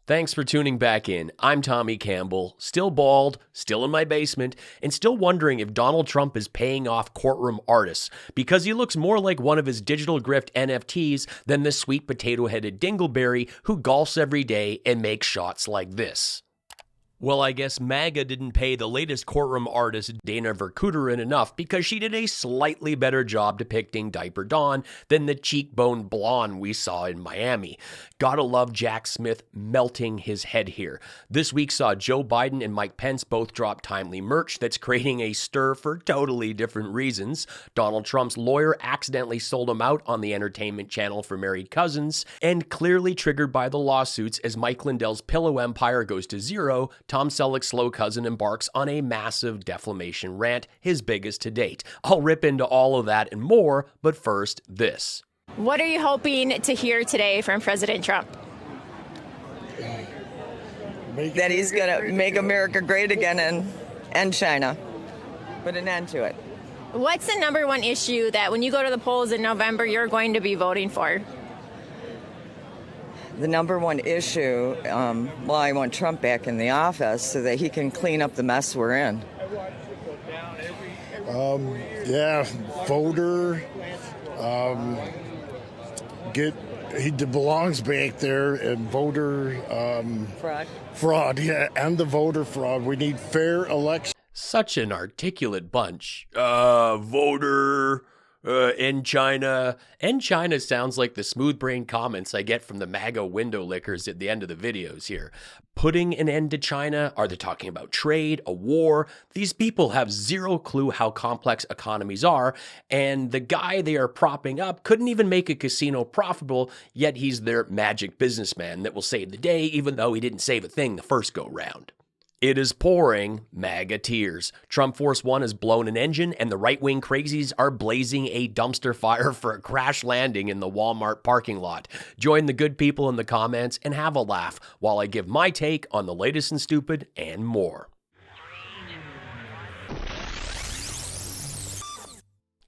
Thanks for tuning back in. I'm Tommy Campbell, still bald, still in my basement, and still wondering if Donald Trump is paying off courtroom artists because he looks more like one of his digital grift NFTs than the sweet potato-headed dingleberry who golfs every day and makes shots like this. Well, I guess MAGA didn't pay the latest courtroom artist Dana Verkuterin enough because she did a slightly better job depicting Diaper Dawn than the cheekbone blonde we saw in Miami. Gotta love Jack Smith melting his head here. This week saw Joe Biden and Mike Pence both drop timely merch that's creating a stir for totally different reasons. Donald Trump's lawyer accidentally sold him out on the entertainment channel for married cousins, and clearly triggered by the lawsuits as Mike Lindell's pillow empire goes to zero, Tom Selleck's slow cousin embarks on a massive deflamation rant, his biggest to date. I'll rip into all of that and more, but first, this. What are you hoping to hear today from President Trump? That he's going to make America great again and end China. Put an end to it. What's the number one issue that when you go to the polls in November, you're going to be voting for? The number one issue, I want Trump back in the office so that he can clean up the mess we're in. Voter, he belongs back there, and voter fraud, and the voter fraud. We need fair elections. Such an articulate bunch. End China. End China sounds like the smooth brain comments I get from the MAGA window lickers at the end of the videos here. Putting an end to China? Are they talking about trade, a war? These people have zero clue how complex economies are, and the guy they are propping up couldn't even make a casino profitable, yet he's their magic businessman that will save the day, even though he didn't save a thing the first go round. It is pouring MAGA tears. Trump Force One has blown an engine, and the right-wing crazies are blazing a dumpster fire for a crash landing in the Walmart parking lot. Join the good people in the comments and have a laugh while I give my take on the latest and stupid and more.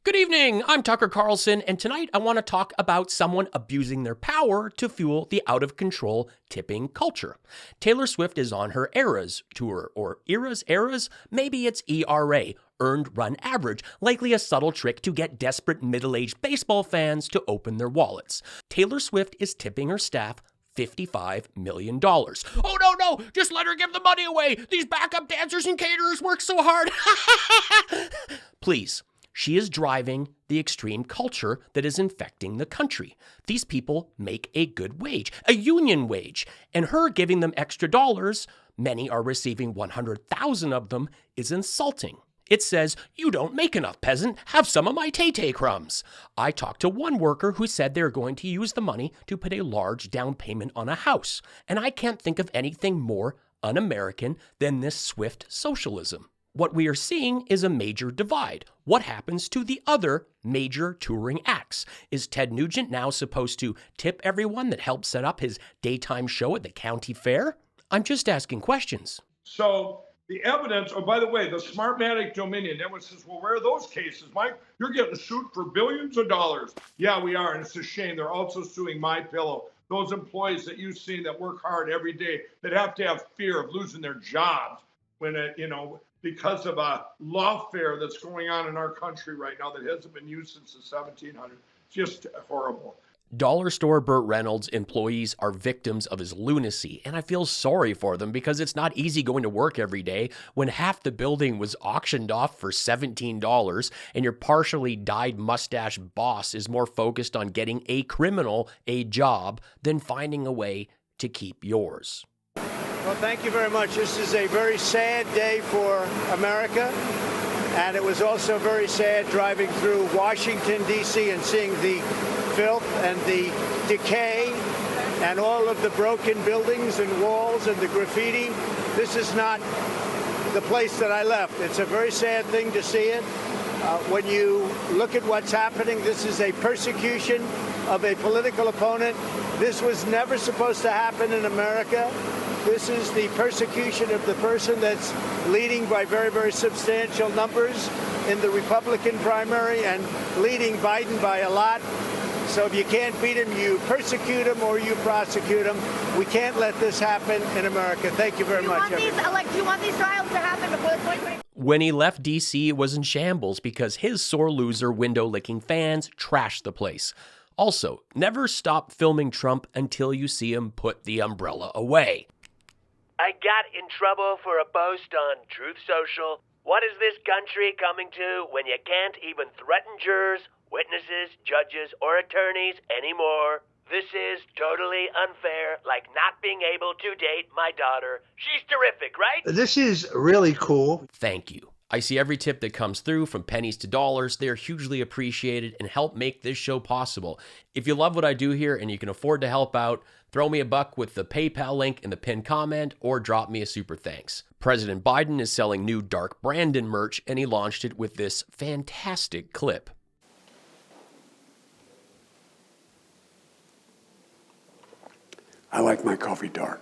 Good evening, I'm Tucker Carlson, and tonight I want to talk about someone abusing their power to fuel the out-of-control tipping culture. Taylor Swift is on her Eras tour, or Eras? Maybe it's ERA, Earned Run Average, likely a subtle trick to get desperate middle-aged baseball fans to open their wallets. Taylor Swift is tipping her staff $55 million. Oh, no, just let her give the money away. These backup dancers and caterers work so hard. Please. She is driving the extreme culture that is infecting the country. These people make a good wage, a union wage, and her giving them extra dollars, many are receiving 100,000 of them, is insulting. It says, "You don't make enough, peasant. Have some of my Tay-Tay crumbs." I talked to one worker who said they're going to use the money to put a large down payment on a house, and I can't think of anything more un-American than this Swift socialism. What we are seeing is a major divide. What happens to the other major touring acts? Is Ted Nugent now supposed to tip everyone that helped set up his daytime show at the county fair? I'm just asking questions. So the evidence, oh, by the way, the Smartmatic Dominion, everyone says, well, where are those cases, Mike? You're getting sued for billions of dollars. Yeah, we are, and it's a shame. They're also suing MyPillow. Those employees that you've seen that work hard every day that have to have fear of losing their jobs when because of a lawfare that's going on in our country right now that hasn't been used since the 1700s. Just horrible. Dollar store Burt Reynolds employees are victims of his lunacy, and I feel sorry for them because it's not easy going to work every day when half the building was auctioned off for $17 and your partially dyed mustache boss is more focused on getting a criminal a job than finding a way to keep yours. Well, thank you very much. This is a very sad day for America, and it was also very sad driving through Washington, D.C. and seeing the filth and the decay and all of the broken buildings and walls and the graffiti. This is not the place that I left. It's a very sad thing to see it. When you look at what's happening, this is a persecution of a political opponent. This was never supposed to happen in America. This is the persecution of the person that's leading by very, very substantial numbers in the Republican primary and leading Biden by a lot. So if you can't beat them, you persecute them or you prosecute them. We can't let this happen in America. Thank you very much. Do you want these trials to happen before the 2020? When he left D.C., it was in shambles because his sore loser window-licking fans trashed the place. Also, never stop filming Trump until you see him put the umbrella away. I got in trouble for a post on Truth Social. What is this country coming to when you can't even threaten jurors, witnesses, judges, or attorneys anymore? This is totally unfair, like not being able to date my daughter. She's terrific, right? This is really cool. Thank you. I see every tip that comes through, from pennies to dollars. They are hugely appreciated and help make this show possible. If you love what I do here and you can afford to help out, throw me a buck with the PayPal link in the pinned comment or drop me a super thanks. President Biden is selling new Dark Brandon merch, and he launched it with this fantastic clip. I like my coffee dark.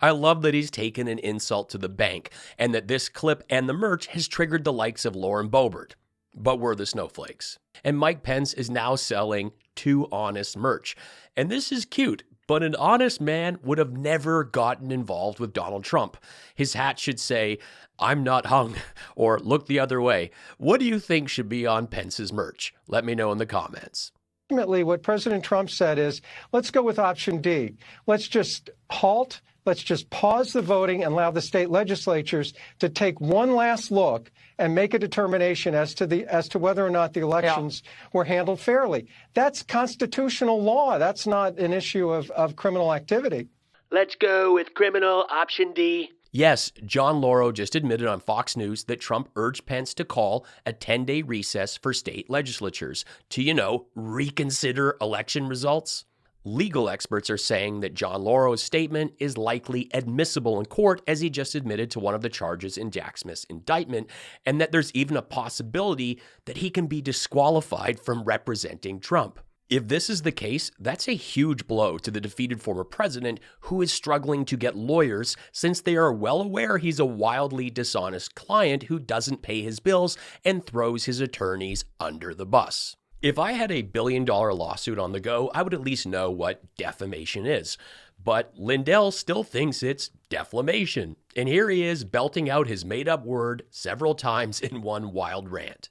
I love that he's taken an insult to the bank, and that this clip and the merch has triggered the likes of Lauren Boebert. But we're the snowflakes. And Mike Pence is now selling Too Honest merch. And this is cute, but an honest man would have never gotten involved with Donald Trump. His hat should say, "I'm not hung," or "Look the other way." What do you think should be on Pence's merch? Let me know in the comments. Ultimately, what President Trump said is, let's go with option D. Let's just halt. Let's just pause the voting and allow the state legislatures to take one last look and make a determination as to whether or not the elections were handled fairly. That's constitutional law. That's not an issue of criminal activity. Let's go with criminal option D. Yes, John Lauro just admitted on Fox News that Trump urged Pence to call a 10-day recess for state legislatures to, reconsider election results. Legal experts are saying that John Lauro's statement is likely admissible in court, as he just admitted to one of the charges in Jack Smith's indictment, and that there's even a possibility that he can be disqualified from representing Trump. If this is the case, that's a huge blow to the defeated former president, who is struggling to get lawyers since they are well aware he's a wildly dishonest client who doesn't pay his bills and throws his attorneys under the bus. If I had $1 billion lawsuit on the go, I would at least know what defamation is. But Lindell still thinks it's deflamation. And here he is belting out his made-up word several times in one wild rant.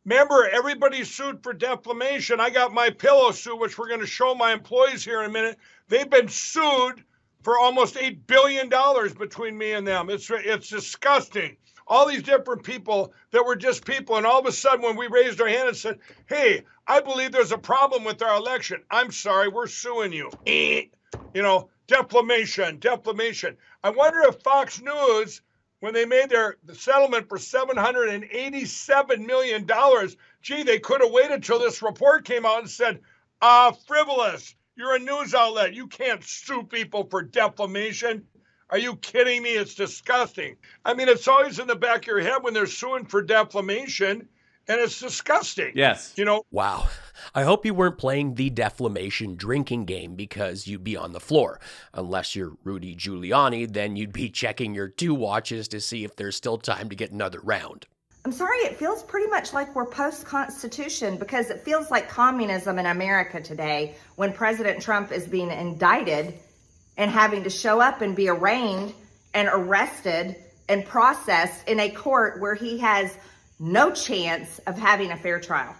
Remember, everybody's sued for defamation. I got MyPillow suit, which we're going to show my employees here in a minute. They've been sued for almost $8 billion between me and them. It's disgusting. All these different people that were just people, and all of a sudden when we raised our hand and said, hey, I believe there's a problem with our election. I'm sorry, we're suing you. Defamation. I wonder if Fox News, when they made the settlement for $787 million, they could have waited till this report came out and said, frivolous, you're a news outlet. You can't sue people for defamation. Are you kidding me? It's disgusting. I mean, it's always in the back of your head when they're suing for defamation, and it's disgusting. Yes. Wow. I hope you weren't playing the deflamation drinking game, because you'd be on the floor. Unless you're Rudy Giuliani, then you'd be checking your 2 watches to see if there's still time to get another round. I'm sorry, it feels pretty much like we're post-Constitution, because it feels like communism in America today when President Trump is being indicted and having to show up and be arraigned and arrested and processed in a court where he has no chance of having a fair trial,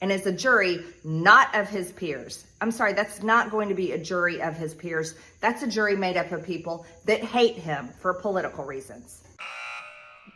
and is a jury not of his peers. I'm sorry, that's not going to be a jury of his peers. That's a jury made up of people that hate him for political reasons.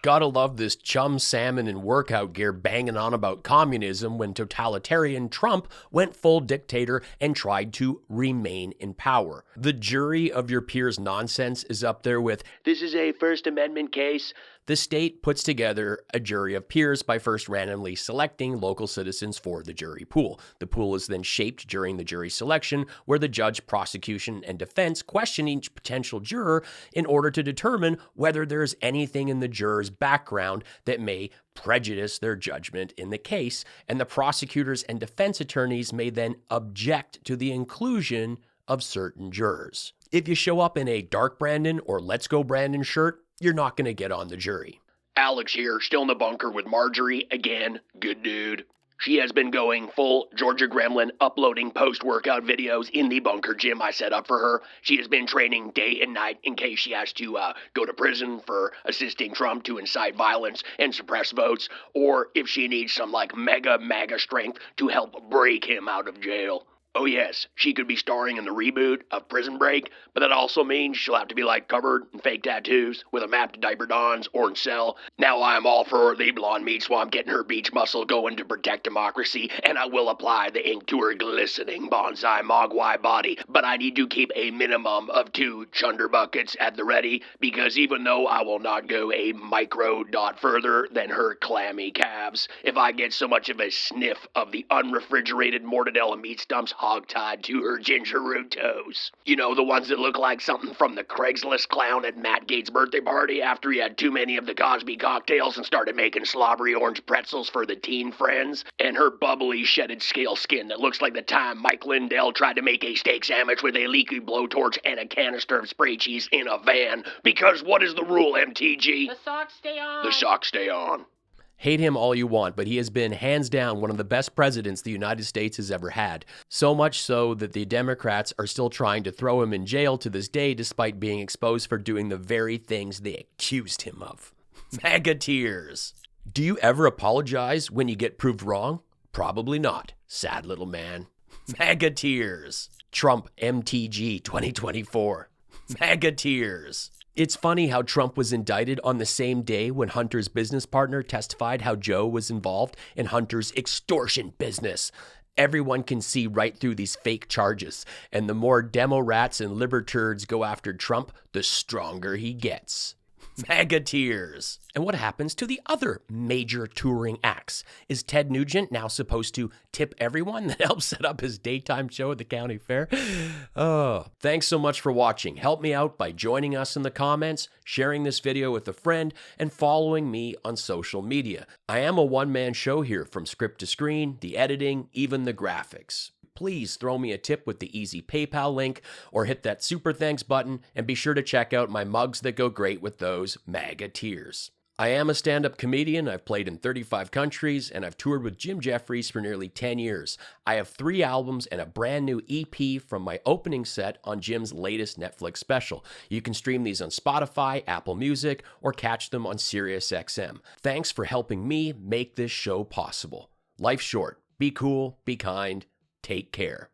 Gotta love this chum salmon in workout gear banging on about communism when totalitarian Trump went full dictator and tried to remain in power. The jury of your peers nonsense is up there with, This is a First Amendment case. The state puts together a jury of peers by first randomly selecting local citizens for the jury pool. The pool is then shaped during the jury selection, where the judge, prosecution, and defense question each potential juror in order to determine whether there's anything in the juror's background that may prejudice their judgment in the case, and the prosecutors and defense attorneys may then object to the inclusion of certain jurors. If you show up in a Dark Brandon or Let's Go Brandon shirt, you're not going to get on the jury. Alex here, still in the bunker with Marjorie again. Good dude. She has been going full Georgia Gremlin, uploading post-workout videos in the bunker gym I set up for her. She has been training day and night in case she has to go to prison for assisting Trump to incite violence and suppress votes, or if she needs some maga strength to help break him out of jail. Oh yes, she could be starring in the reboot of Prison Break, but that also means she'll have to be covered in fake tattoos with a map to Diaper Don's orange cell. Now I'm all for the blonde meat swamp getting her beach muscle going to protect democracy, and I will apply the ink to her glistening bonsai mogwai body, but I need to keep a minimum of 2 chunder buckets at the ready, because even though I will not go a micro dot further than her clammy calves, if I get so much of a sniff of the unrefrigerated mortadella meat stumps hog-tied to her ginger root toes. You know, the ones that look like something from the Craigslist clown at Matt Gates' birthday party after he had too many of the Cosby cocktails and started making slobbery orange pretzels for the teen friends, and her bubbly shedded scale skin that looks like the time Mike Lindell tried to make a steak sandwich with a leaky blowtorch and a canister of spray cheese in a van. Because what is the rule, MTG? The socks stay on. The socks stay on. Hate him all you want, but he has been hands down one of the best presidents the United States has ever had. So much so that the Democrats are still trying to throw him in jail to this day despite being exposed for doing the very things they accused him of. MAGA tears. Do you ever apologize when you get proved wrong? Probably not. Sad little man. MAGA tears. Trump MTG 2024. MAGA tears. It's funny how Trump was indicted on the same day when Hunter's business partner testified how Joe was involved in Hunter's extortion business. Everyone can see right through these fake charges, and the more demo rats and liberturds go after Trump, the stronger he gets. MAGA tears. And what happens to the other major touring acts? Is Ted Nugent now supposed to tip everyone that helps set up his daytime show at the county fair? Oh, thanks so much for watching. Help me out by joining us in the comments, sharing this video with a friend, and following me on social media. I am a one-man show here, from script to screen, the editing, even the graphics. Please throw me a tip with the easy PayPal link, or hit that super thanks button, and be sure to check out my mugs that go great with those MAGA tears. I am a stand-up comedian. I've played in 35 countries, and I've toured with Jim Jeffries for nearly 10 years. I have 3 albums and a brand new EP from my opening set on Jim's latest Netflix special. You can stream these on Spotify, Apple Music, or catch them on SiriusXM. Thanks for helping me make this show possible. Life's short. Be cool, be kind, take care.